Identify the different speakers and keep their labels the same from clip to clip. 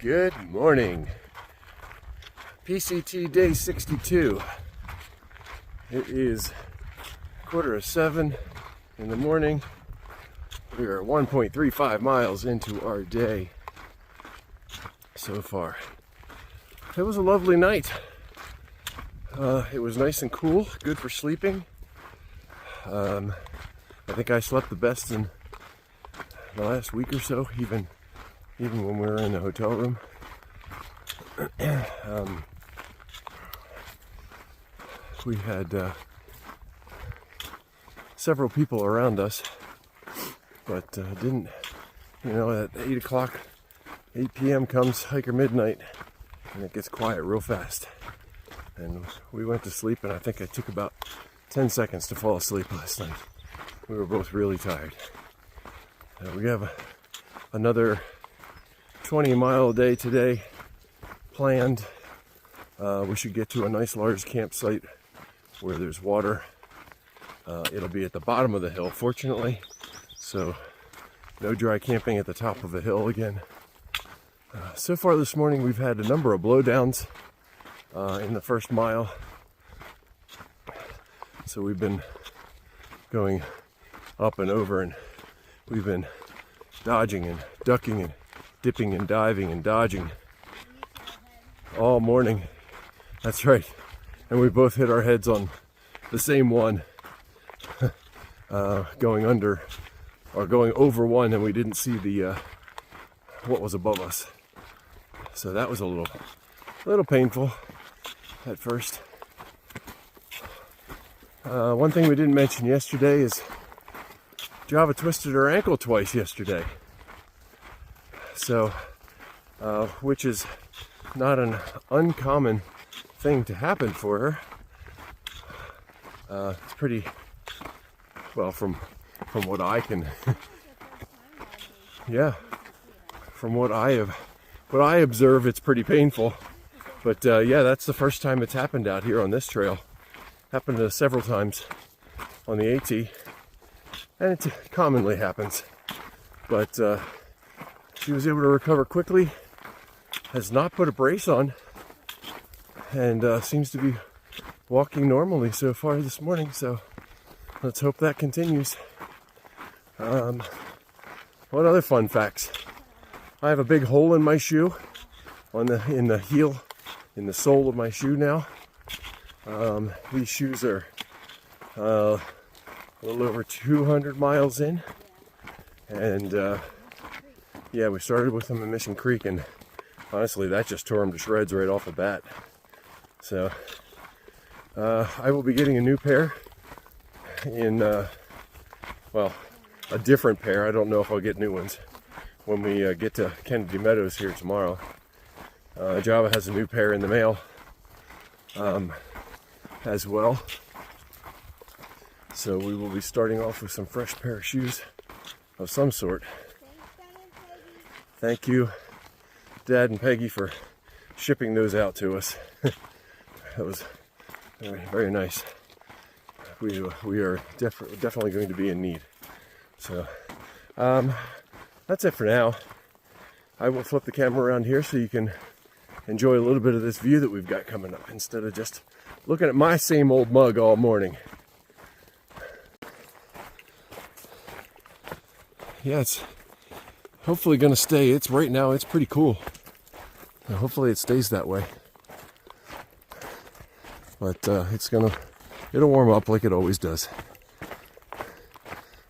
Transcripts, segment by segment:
Speaker 1: Good morning. PCT day 62. It is 6:45 in the morning. We are 1.35 miles into our day so far. It was a lovely night. It was nice and cool, good for sleeping. I think I slept the best in the last week or so, even when we were in the hotel room. We had several people around us, but didn't, at 8 o'clock, 8 p.m. comes hiker midnight, and it gets quiet real fast. And we went to sleep, and I think I took about 10 seconds to fall asleep last night. We were both really tired. We have another 20-mile day today planned. We should get to a nice large campsite where there's water. It'll be at the bottom of the hill, fortunately, so no dry camping at the top of a hill again. So far this morning we've had a number of blowdowns in the first mile, so we've been going up and over, and we've been dodging and ducking and dipping and diving and dodging all morning. That's right. And we both hit our heads on the same one, going under or going over one, and we didn't see the what was above us. So that was a little painful at first. One thing we didn't mention yesterday is Java twisted her ankle twice yesterday. So, which is not an uncommon thing to happen for her. It's pretty, well, from what I can, yeah, from what I observe, it's pretty painful. But yeah, that's the first time it's happened out here on this trail. Happened several times on the AT, and it commonly happens. But she was able to recover quickly, has not put a brace on, and seems to be walking normally so far this morning. So let's hope that continues. What other fun facts? I have a big hole in my shoe, in the heel, in the sole of my shoe now. These shoes are a little over 200 miles in, and yeah, we started with them in Mission Creek, and honestly, that just tore them to shreds right off the bat. So I will be getting a new pair in, well, a different pair. I don't know if I'll get new ones when we get to Kennedy Meadows here tomorrow. Java has a new pair in the mail as well. So we will be starting off with some fresh pair of shoes of some sort. Thank you, Dad and Peggy, for shipping those out to us. That was very, very nice. We are definitely going to be in need. So that's it for now. I will flip the camera around here so you can enjoy a little bit of this view that we've got coming up, instead of just looking at my same old mug all morning. Yeah, it's hopefully going to stay. It's right now, it's pretty cool. And hopefully it stays that way. But it'll warm up like it always does.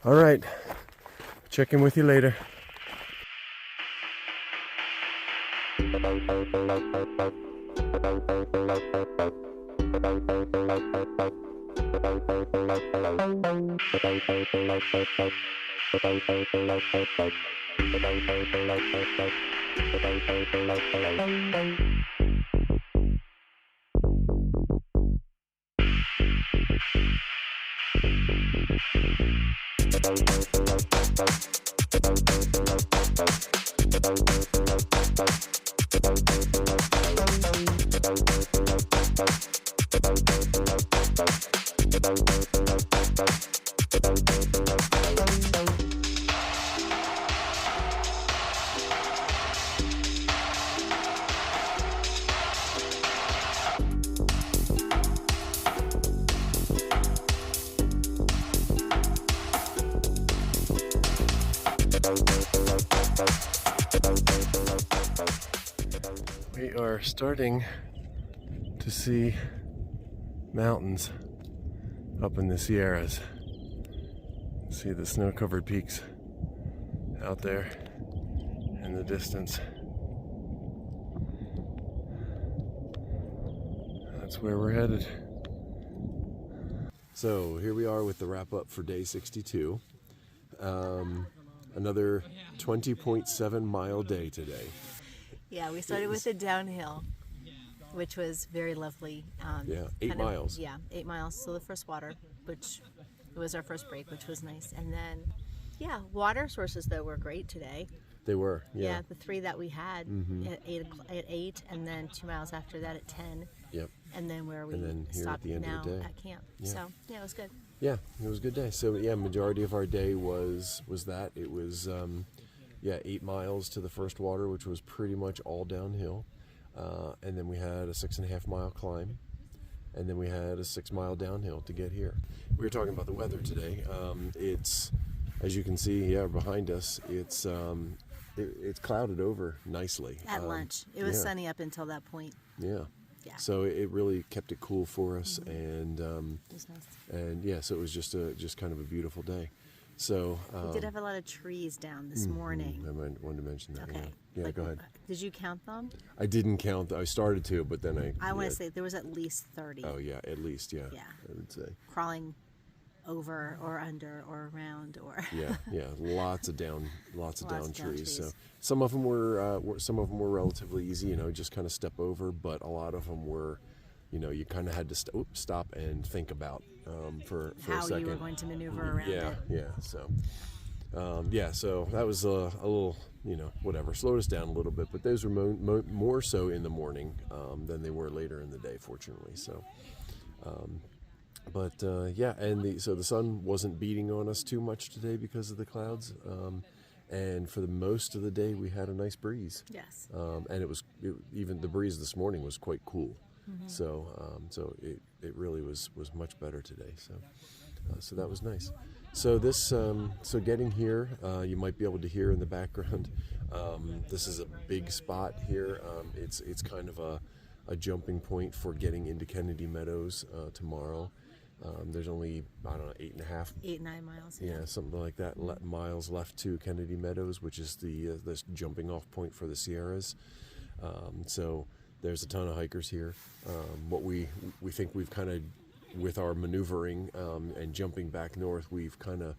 Speaker 1: All right. Check in with you later. are starting to see mountains up in the Sierras. See the snow-covered peaks out there in the distance. That's where we're headed. So here we are with the wrap up for day 62. Another 20.7 mile day today.
Speaker 2: Yeah, we started with the downhill, which was very lovely.
Speaker 1: 8 miles.
Speaker 2: 8 miles to the first water, which was our first break, which was nice. And then, water sources though were great today.
Speaker 1: They were,
Speaker 2: Yeah, the 3 that we had at 8, and then 2 miles after that at 10.
Speaker 1: Yep.
Speaker 2: And then where we
Speaker 1: And then here
Speaker 2: stopped
Speaker 1: at the end
Speaker 2: now
Speaker 1: of the day.
Speaker 2: at camp.
Speaker 1: Yeah.
Speaker 2: So it was good.
Speaker 1: Yeah, it was a good day. So majority of our day was that. It was 8 miles to the first water, which was pretty much all downhill. And then we had a 6.5 mile climb. And then we had a 6 mile downhill to get here. We were talking about the weather today. It's, as you can see, behind us, it's clouded over nicely.
Speaker 2: At lunch. It was sunny up until that point.
Speaker 1: Yeah.
Speaker 2: Yeah.
Speaker 1: So it really kept it cool for us,
Speaker 2: It was nice.
Speaker 1: so it was just kind of a beautiful day. So
Speaker 2: We did have a lot of trees down this morning.
Speaker 1: I wanted to mention that.
Speaker 2: Okay.
Speaker 1: Yeah, go ahead.
Speaker 2: Did you count them?
Speaker 1: I didn't count. I started to, but then
Speaker 2: I want to say there was at least 30.
Speaker 1: Oh yeah, at least
Speaker 2: Yeah.
Speaker 1: I would say.
Speaker 2: Crawling over or under or around or.
Speaker 1: Yeah, lots of down
Speaker 2: down
Speaker 1: trees. So
Speaker 2: trees.
Speaker 1: some of them were relatively easy, just kind of step over, but a lot of them were, you kind of had to stop and think about for
Speaker 2: how
Speaker 1: a second.
Speaker 2: you were going to maneuver around
Speaker 1: Yeah,
Speaker 2: it.
Speaker 1: yeah. So, so that was a little, whatever, slowed us down a little bit. But those were more so in the morning than they were later in the day, fortunately. So, so the sun wasn't beating on us too much today because of the clouds. And for the most of the day, we had a nice breeze.
Speaker 2: Yes.
Speaker 1: And even the breeze this morning was quite cool. So it really was much better today. So that was nice. So getting here, you might be able to hear in the background. This is a big spot here. It's kind of a jumping point for getting into Kennedy Meadows tomorrow. There's only, 8 9 miles.
Speaker 2: Yeah.
Speaker 1: Something like that. Miles left to Kennedy Meadows, which is this jumping off point for the Sierras. So there's a ton of hikers here. What we think we've kind of, with our maneuvering and jumping back north, we've kind of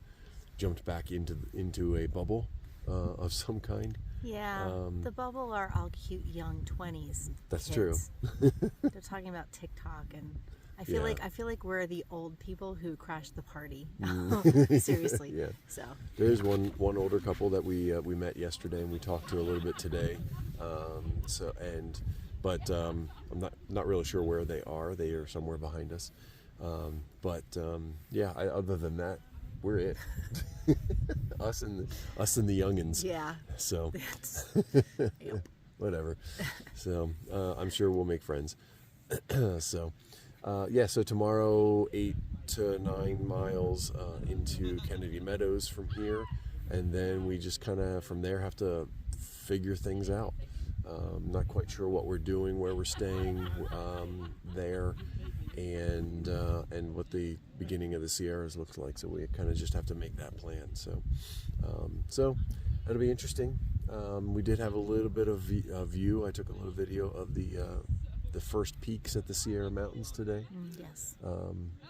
Speaker 1: jumped back into a bubble of some kind.
Speaker 2: Yeah, the bubble are all cute young 20s.
Speaker 1: That's
Speaker 2: kids.
Speaker 1: true.
Speaker 2: They're talking about TikTok, and I feel like we're the old people who crashed the party. Seriously.
Speaker 1: Yeah.
Speaker 2: So
Speaker 1: there's one older couple that we met yesterday, and we talked to a little bit today. But I'm not really sure where they are. They are somewhere behind us. Other than that, we're it. us and the youngins.
Speaker 2: yeah.
Speaker 1: So
Speaker 2: Yep.
Speaker 1: whatever. So I'm sure we'll make friends. So tomorrow 8 to 9 miles into Kennedy Meadows from here, and then we just kind of from there have to figure things out. Not quite sure what we're doing, where we're staying there, and what the beginning of the Sierras looks like. So we kind of just have to make that plan. So that'll be interesting. We did have a little bit of view. I took a little video of the first peaks at the Sierra Mountains today.
Speaker 2: Yes.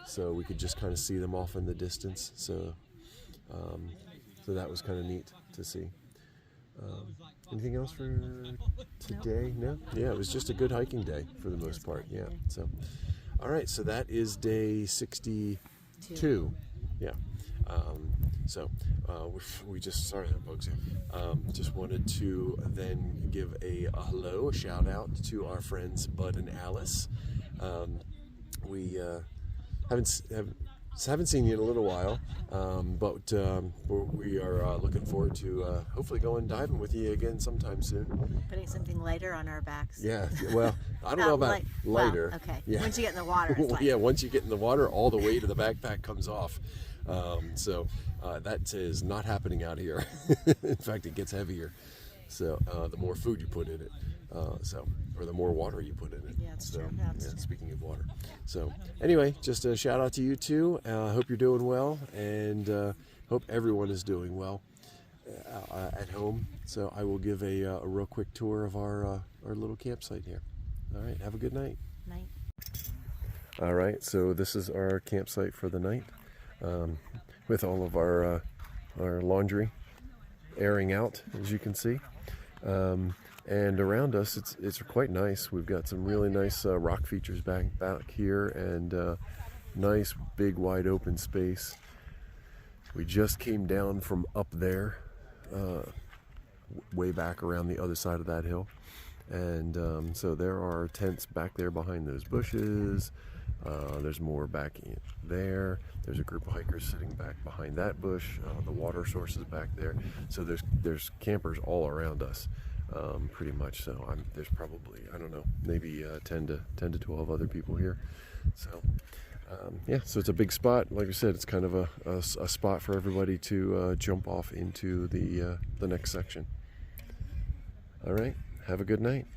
Speaker 1: So we could just kind of see them off in the distance. So that was kind of neat to see. Anything else for today? No? Yeah, it was just a good hiking day for the most part. Yeah. So, all right. So that is day 62. Yeah. We just, sorry there, folks. Just wanted to then give a shout out to our friends Bud and Alice. We haven't seen you in a little while, but we are looking forward to hopefully going diving with you again sometime soon.
Speaker 2: Putting something lighter on our backs.
Speaker 1: Yeah, well, I don't know about lighter.
Speaker 2: Well, okay.
Speaker 1: Yeah.
Speaker 2: Once you get in the water, it's lighter.
Speaker 1: Yeah, once you get in the water, all the weight of the backpack comes off. That is not happening out here. In fact, it gets heavier. So the more food you put in it, or the more water you put in it.
Speaker 2: Yeah, it's
Speaker 1: So,
Speaker 2: true.
Speaker 1: yeah, speaking of water. So anyway, just a shout out to you too. I hope you're doing well, and hope everyone is doing well at home. So I will give a real quick tour of our little campsite here. All right, have a good night.
Speaker 2: Night.
Speaker 1: All right, so this is our campsite for the night, with all of our laundry airing out, as you can see. And around us, it's quite nice. We've got some really nice rock features back here, and nice big wide open space. We just came down from up there, way back around the other side of that hill, and so there are tents back there behind those bushes. There's more back in there. There's a group of hikers sitting back behind that bush. The water source is back there. So there's campers all around us, pretty much. So there's probably, I don't know, maybe 10 to 12 other people here. So yeah, so it's a big spot. Like I said, it's kind of a spot for everybody to jump off into the next section. All right, have a good night.